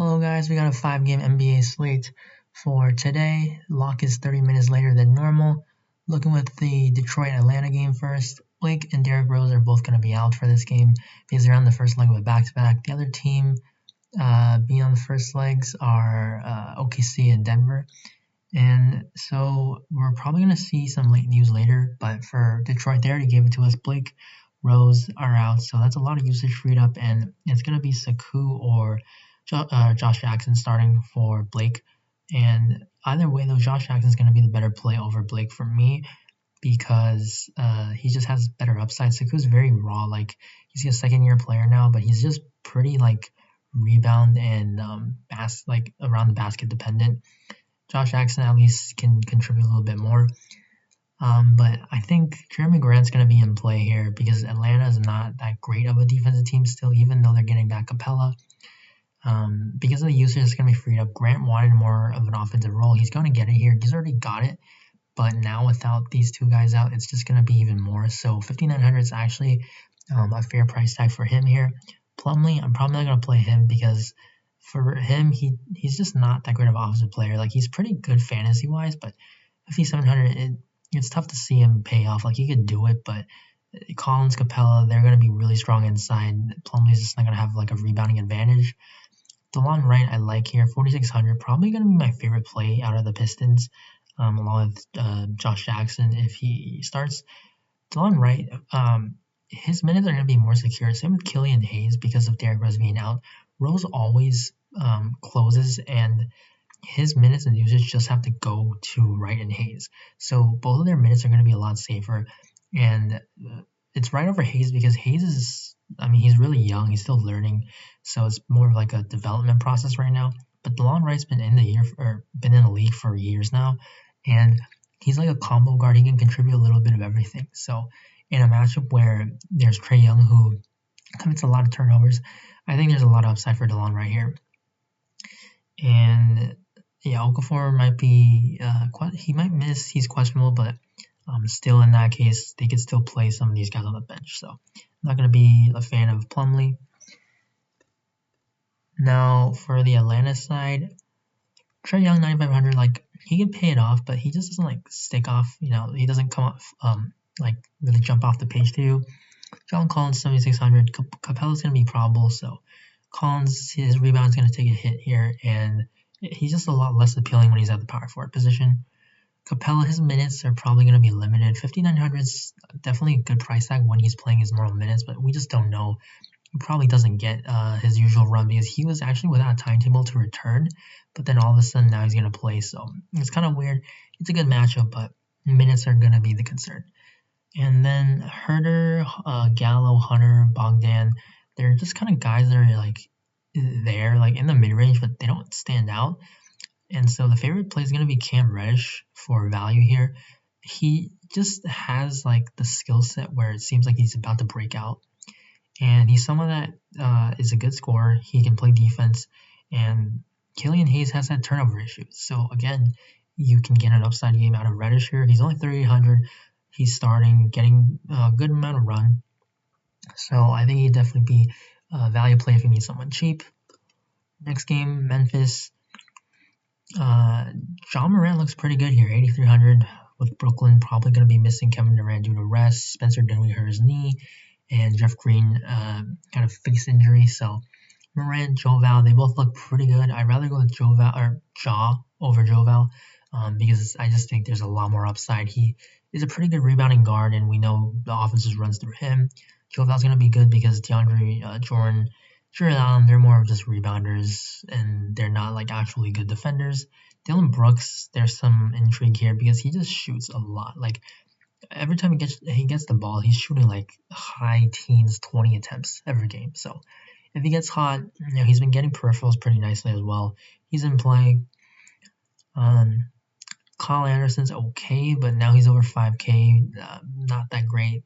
Hello guys, we got a 5-game NBA slate for today. Lock is 30 minutes later than normal. Looking with the Detroit-Atlanta game first. Blake and Derrick Rose are both going to be out for this game because they're on the first leg of a back-to-back. The other team being on the first legs are OKC and Denver. And so we're probably going to see some late news later, but for Detroit, they already gave it to us. Blake, Rose are out, so that's a lot of usage freed up, and it's going to be Saku or Josh Jackson starting for Blake. And either way, though, Josh Jackson is going to be the better play over Blake for me because he just has better upside. Saku's very raw. Like, he's a second-year player now, but he's just pretty, rebound and around the basket dependent. Josh Jackson at least can contribute a little bit more. But I think Jeremy Grant's going to be in play here because Atlanta is not that great of a defensive team still, even though they're getting back Capella. Because of the usage that's going to be freed up, Grant wanted more of an offensive role. He's going to get it here. He's already got it. But now without these two guys out, it's just going to be even more. So 5,900 is actually a fair price tag for him here. Plumlee, I'm probably not going to play him because for him, he's just not that great of an offensive player. Like, he's pretty good fantasy-wise, but 5,700, it's tough to see him pay off. Like, he could do it, but Collins, Capella, they're going to be really strong inside. Plumlee's just not going to have, a rebounding advantage. DeLon Wright, I like here, 4,600, probably going to be my favorite play out of the Pistons, along with Josh Jackson if he starts. DeLon Wright, his minutes are going to be more secure. Same with Killian Hayes because of Derrick Rose being out. Rose always closes, and his minutes and usage just have to go to Wright and Hayes. So both of their minutes are going to be a lot safer. And it's right over Hayes because Hayes is, he's really young. He's still learning. So it's more of like a development process right now. But DeLon Wright's been in the league for years now. And he's like a combo guard. He can contribute a little bit of everything. So in a matchup where there's Trae Young who commits a lot of turnovers, I think there's a lot of upside for DeLon right here. And yeah, Okafor might be, he might miss, he's questionable, but still in that case, they could still play some of these guys on the bench. So I'm not going to be a fan of Plumlee. Now for the Atlanta side, Trae Young, 9,500, he can pay it off, but he just doesn't stick off, he doesn't come off, really jump off the page to you. John Collins, 7,600. Capella's going to be probable, so Collins, his rebound's going to take a hit here, and he's just a lot less appealing when he's at the power forward position. Capella, his minutes are probably going to be limited. 5,900 is definitely a good price tag when he's playing his normal minutes, but we just don't know. He probably doesn't get his usual run because he was actually without a timetable to return, but then all of a sudden now he's going to play, so it's kind of weird. It's a good matchup, but minutes are going to be the concern. And then Herder, Gallo, Hunter, Bogdan, they're just kind of guys that are there, in the mid-range, but they don't stand out. And so the favorite play is going to be Cam Reddish for value here. He just has the skill set where it seems like he's about to break out. And he's someone that is a good scorer. He can play defense. And Killian Hayes has had turnover issues. So again, you can get an upside game out of Reddish here. He's only 3,800. He's starting, getting a good amount of run. So I think he'd definitely be a value play if you need someone cheap. Next game, Memphis. John Morant looks pretty good here, 8,300 with Brooklyn. Probably going to be missing Kevin Durant due to rest. Spencer Dinwiddie hurt his knee. And Jeff Green kind of face injury. So Morant, Joval, they both look pretty good. I'd rather go with Ja over Joval because I just think there's a lot more upside. He is a pretty good rebounding guard, and we know the offense just runs through him. Joval's going to be good because DeAndre Jordan, Jared Allen, they're more of just rebounders, and they're not actually good defenders. Dylan Brooks, there's some intrigue here because he just shoots a lot. Every time he gets the ball, he's shooting high teens, 20 attempts every game. So if he gets hot, he's been getting peripherals pretty nicely as well. He's in play. Kyle Anderson's okay, but now he's over 5K, not that great.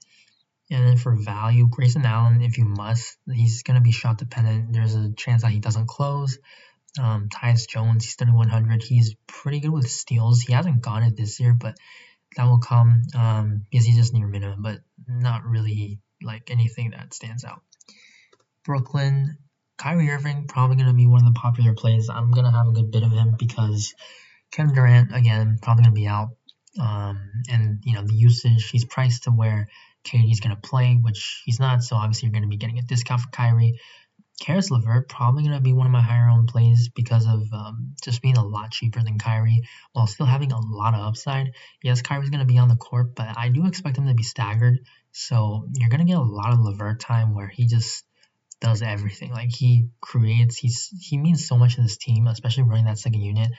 And then for value, Grayson Allen, if you must, he's going to be shot dependent. There's a chance that he doesn't close. Tyus Jones, he's 3,100. He's pretty good with steals. He hasn't gone it this year, but that will come because he's just near minimum, but not really anything that stands out. Brooklyn, Kyrie Irving, probably going to be one of the popular plays. I'm going to have a good bit of him because Kevin Durant, again, probably going to be out. And, the usage, he's priced to where KD's going to play, which he's not, so obviously you're going to be getting a discount for Kyrie. Karis LeVert, probably going to be one of my higher owned plays because of just being a lot cheaper than Kyrie while still having a lot of upside. Yes, Kyrie's going to be on the court, but I do expect him to be staggered. So you're going to get a lot of LeVert time where he just does everything. Like he creates, he means so much to this team, especially running that second unit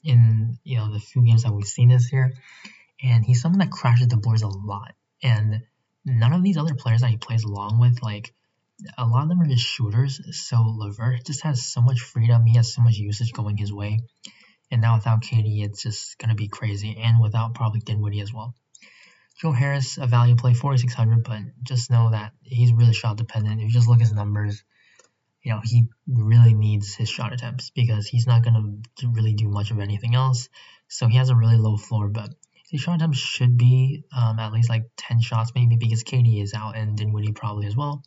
in the few games that we've seen this year. And he's someone that crashes the boards a lot. And none of these other players that he plays along with, like a lot of them are just shooters. So LeVert just has so much freedom. He has so much usage going his way. And now without KD, it's just gonna be crazy. And without probably Dinwiddie as well. Joe Harris, a value play, 4,600, but just know that he's really shot dependent. If you just look at his numbers, he really needs his shot attempts because he's not going to really do much of anything else. So he has a really low floor, but his shot attempts should be at least like 10 shots maybe because KD is out and Dinwiddie probably as well.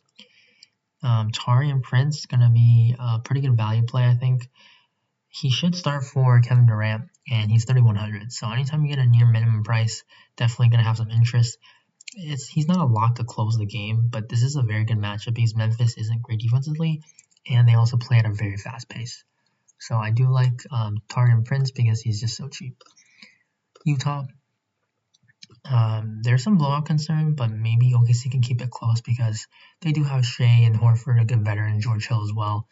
Taurean Prince going to be a pretty good value play, I think. He should start for Kevin Durant, and he's 3,100. So anytime you get a near minimum price, definitely going to have some interest. He's not a lock to close the game, but this is a very good matchup because Memphis isn't great defensively, and they also play at a very fast pace. So I do like Taurean Prince because he's just so cheap. Utah, there's some blowout concern, but maybe OKC can keep it close because they do have Shea and Horford, a good veteran, George Hill as well.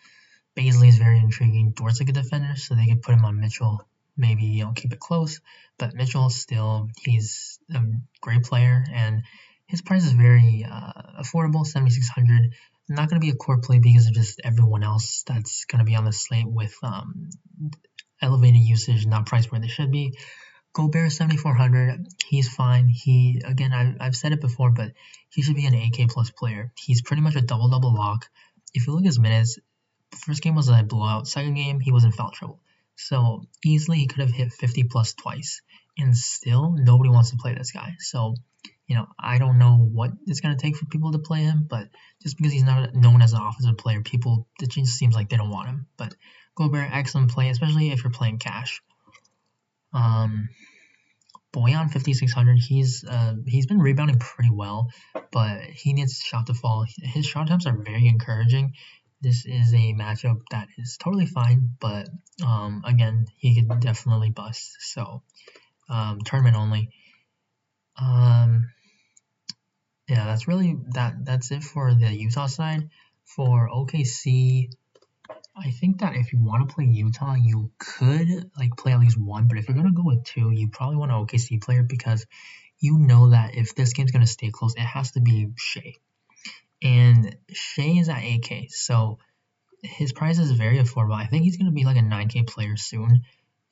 Baisley is very intriguing. Dort's a good defender, so they could put him on Mitchell. Maybe keep it close, but Mitchell still, he's a great player, and his price is very affordable, 7,600. Not going to be a core play because of just everyone else that's going to be on the slate with elevated usage, not priced where they should be. Gobert 7,400. He's fine. I've said it before, but he should be an AK plus player. He's pretty much a double-double lock. If you look at his minutes, first game was a blowout. Second game, he was in foul trouble. So easily he could have hit 50 plus twice. And still, nobody wants to play this guy. So, I don't know what it's going to take for people to play him. But just because he's not known as an offensive player, it just seems like they don't want him. But Gobert, excellent play, especially if you're playing cash. Boyan 5,600. He's been rebounding pretty well, but he needs shot to fall. His shot attempts are very encouraging. This is a matchup that is totally fine, but again, he could definitely bust. So tournament only. Yeah, that's really that's it for the Utah side. For OKC, I think that if you want to play Utah, you could play at least one, but if you're gonna go with two, you probably want an OKC player because you know that if this game's gonna stay close, it has to be Shea. And Shea is at 8K, so his price is very affordable. I think he's going to be like a 9K player soon.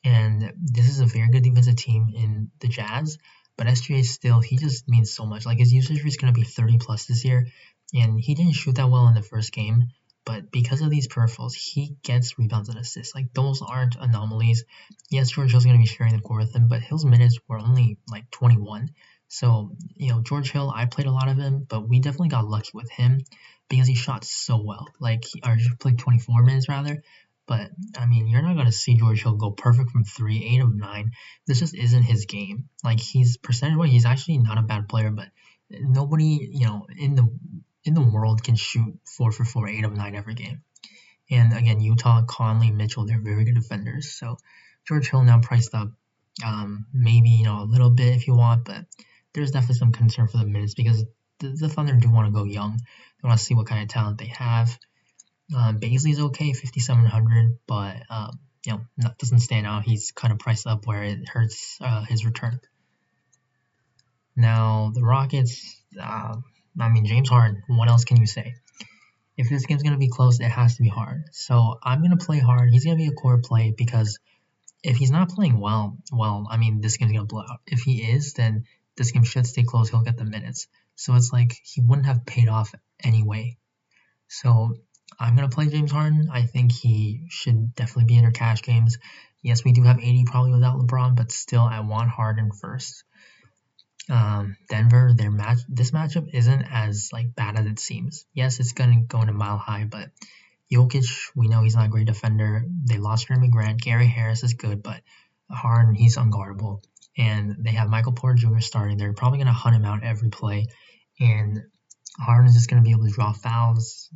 And this is a very good defensive team in the Jazz. But SGA still, he just means so much. Like his usage rate is going to be 30 plus this year. And he didn't shoot that well in the first game. But because of these peripherals, he gets rebounds and assists. Like those aren't anomalies. Yes, George Hill's going to be sharing the court with him, but Hill's minutes were only like 21. So, George Hill, I played a lot of him, but we definitely got lucky with him because he shot so well. Or he played 24 minutes rather. But, you're not going to see George Hill go perfect from 3, 8 of 9. This just isn't his game. He's percentage-wise, he's actually not a bad player, but nobody, in the world can shoot 4 for 4, 8 of 9 every game. And again, Utah, Conley, Mitchell, they're very good defenders. So, George Hill now priced up maybe, a little bit if you want, but there's definitely some concern for the minutes because the Thunder do want to go young. They want to see what kind of talent they have. Baisley's okay, 5,700, but doesn't stand out. He's kind of priced up where it hurts his return. Now the Rockets, James Harden. What else can you say? If this game's gonna be close, it has to be hard. So I'm gonna play hard. He's gonna be a core play because if he's not playing well, this game's gonna blow out. If he is, then this game should stay close. He'll get the minutes. So it's like he wouldn't have paid off anyway. So I'm going to play James Harden. I think he should definitely be in our cash games. Yes, we do have 80 probably without LeBron, but still I want Harden first. Denver, this matchup isn't as bad as it seems. Yes, it's going to go into mile high, but Jokic, we know he's not a great defender. They lost Jeremy Grant. Gary Harris is good, but Harden, he's unguardable. And they have Michael Porter Jr. starting. They're probably going to hunt him out every play. And Harden is just going to be able to draw fouls,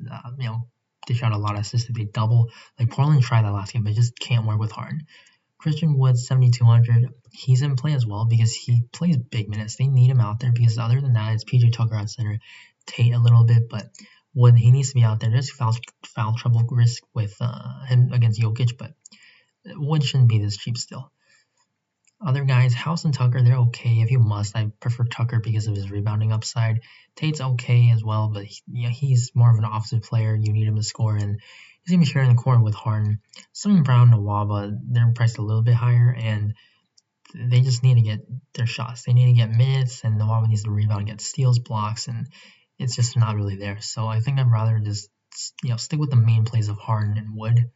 dish out a lot of assists if they double. Like Portland tried that last game, but just can't work with Harden. Christian Wood, 7,200. He's in play as well because he plays big minutes. They need him out there because other than that, it's PJ Tucker at center, Tate a little bit, but Wood, he needs to be out there. There's foul trouble risk with him against Jokic, but Wood shouldn't be this cheap still. Other guys, House and Tucker, they're okay if you must. I prefer Tucker because of his rebounding upside. Tate's okay as well, but he's more of an offensive player. You need him to score, and he's going to be sharing the court with Harden. Sterling Brown and Nwaba, they're priced a little bit higher, and they just need to get their shots. They need to get minutes, and Nwaba needs to rebound and get steals, blocks, and it's just not really there. So I think I'd rather just stick with the main plays of Harden and Wood.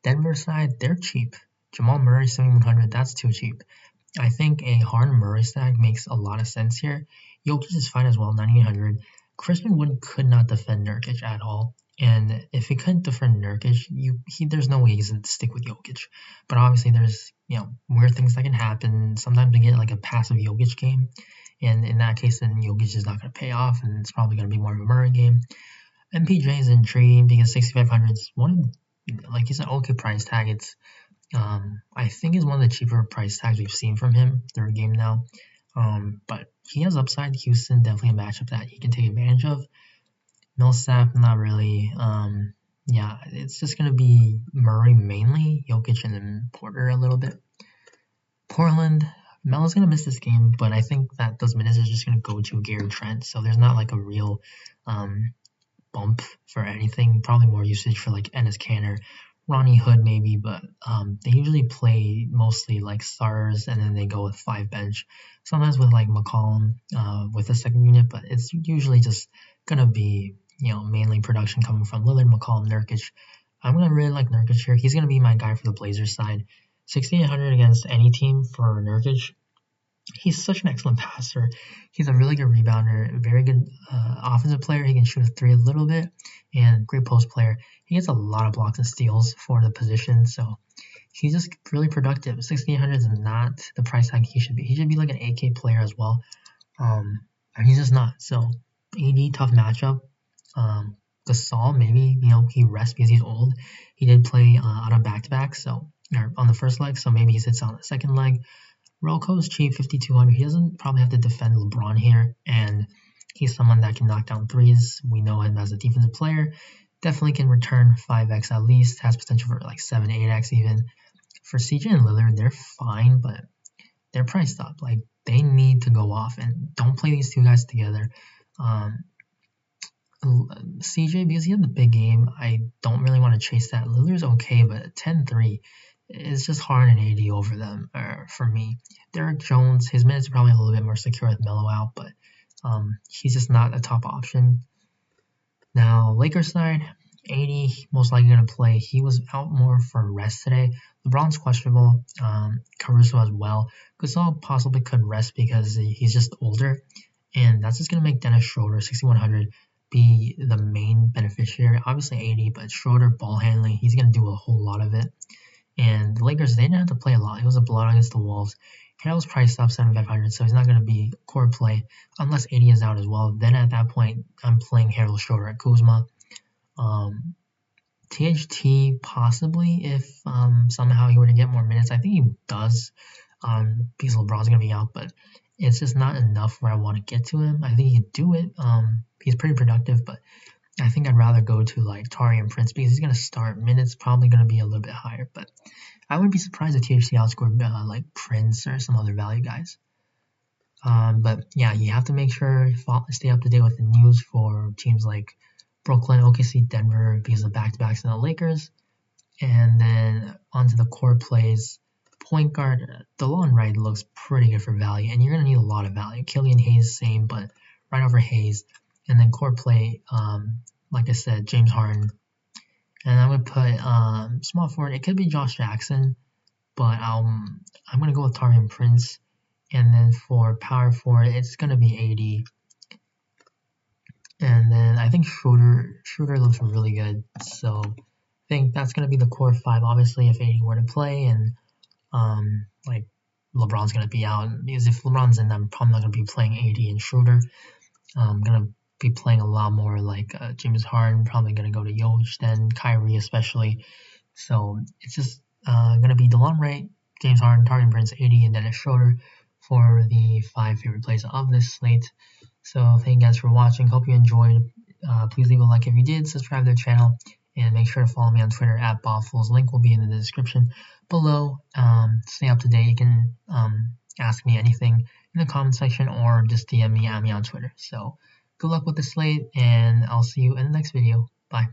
Denver side, they're cheap. Jamal Murray, 7,100, that's too cheap. I think a Harden-Murray stack makes a lot of sense here. Jokic is fine as well, 9,800. Christian Wood could not defend Nurkic at all. And if he couldn't defend Nurkic, there's no way he's going to stick with Jokic. But obviously there's weird things that can happen. Sometimes we get like a passive Jokic game. And in that case, then Jokic is not going to pay off. And it's probably going to be more of a Murray game. MPJ is intriguing because 6,500 is he's an okay price tag. It's I think is one of the cheaper price tags we've seen from him, third game now. But he has upside. Houston, definitely a matchup that he can take advantage of. Millsap, not really. It's just going to be Murray mainly, Jokic, and then Porter a little bit. Portland, Melo's going to miss this game, but I think that those minutes are just going to go to Gary Trent, so there's not like a real bump for anything. Probably more usage for like Enes Kanter, Ronnie Hood maybe, but they usually play mostly like stars and then they go with 5 bench. Sometimes with like McCollum with a second unit, but it's usually just gonna be mainly production coming from Lillard, McCollum, Nurkic. I'm gonna really like Nurkic here. He's gonna be my guy for the Blazers side. 6,800 against any team for Nurkic. He's such an excellent passer. He's a really good rebounder, very good offensive player. He can shoot a 3 a little bit, and great post player. He gets a lot of blocks and steals for the position, so he's just really productive. 6,800 is not the price tag he should be. He should be like an 8K player as well, and he's just not. So AD, tough matchup. Gasol, maybe he rests because he's old. He did play on a back-to-back, or on the first leg, so maybe he sits on the second leg. Rocco's cheap, 5,200. He doesn't probably have to defend LeBron here, and he's someone that can knock down threes. We know him as a defensive player. Definitely can return 5x at least. Has potential for like 7, 8x even. For CJ and Lillard, they're fine, but they're priced up. Like, they need to go off, and don't play these two guys together. CJ, because he had the big game, I don't really want to chase that. Lillard's okay, but 10-3. It's just hard and AD over them for me. Derek Jones, his minutes are probably a little bit more secure with Melo out, but he's just not a top option. Now, Lakers side, 80, most likely going to play. He was out more for rest today. LeBron's questionable. Caruso as well. Gasol possibly could rest because he's just older, and that's just going to make Dennis Schroeder, 6,100, be the main beneficiary. Obviously 80, but Schroeder ball handling, he's going to do a whole lot of it. And the Lakers, they didn't have to play a lot. It was a blowout against the Wolves. Harrell's priced up 7,500, so he's not going to be core play unless 80 is out as well. Then at that point, I'm playing Harrell Schroeder at Kuzma. THT possibly if somehow he were to get more minutes. I think he does because LeBron's going to be out, but it's just not enough where I want to get to him. I think he can do it. He's pretty productive, but I think I'd rather go to like Taurean Prince because he's going to start. Minutes probably going to be a little bit higher, but I wouldn't be surprised if THC outscored like Prince or some other value guys. But yeah, you have to make sure you stay up to date with the news for teams like Brooklyn, OKC, Denver because of back-to-backs and the Lakers. And then onto the core plays. Point guard, DeLon Wright looks pretty good for value, and you're going to need a lot of value. Killian Hayes, same, but right over Hayes. And then core play, like I said, James Harden. And I'm going to put small forward. It could be Josh Jackson, but I'm going to go with Taurean Prince. And then for power forward, it's going to be 80. And then I think Schroeder looks really good. So I think that's going to be the core five. Obviously, if AD were to play and like LeBron's going to be out, because if LeBron's in, I'm probably not going to be playing AD and Schroeder. I'm going to be playing a lot more like James Harden, probably going to go to Jokic, then Kyrie especially. So it's just going to be DeLon James Harden, Taurean Prince, AD, and Dennis Schroeder for the 5 favorite plays of this slate. So thank you guys for watching. Hope you enjoyed. Please leave a like if you did, subscribe to the channel, and make sure to follow me on Twitter at Bobfuls. Link will be in the description below. Stay up to date. You can ask me anything in the comment section or just DM me at me on Twitter. So good luck with the slate, and I'll see you in the next video. Bye.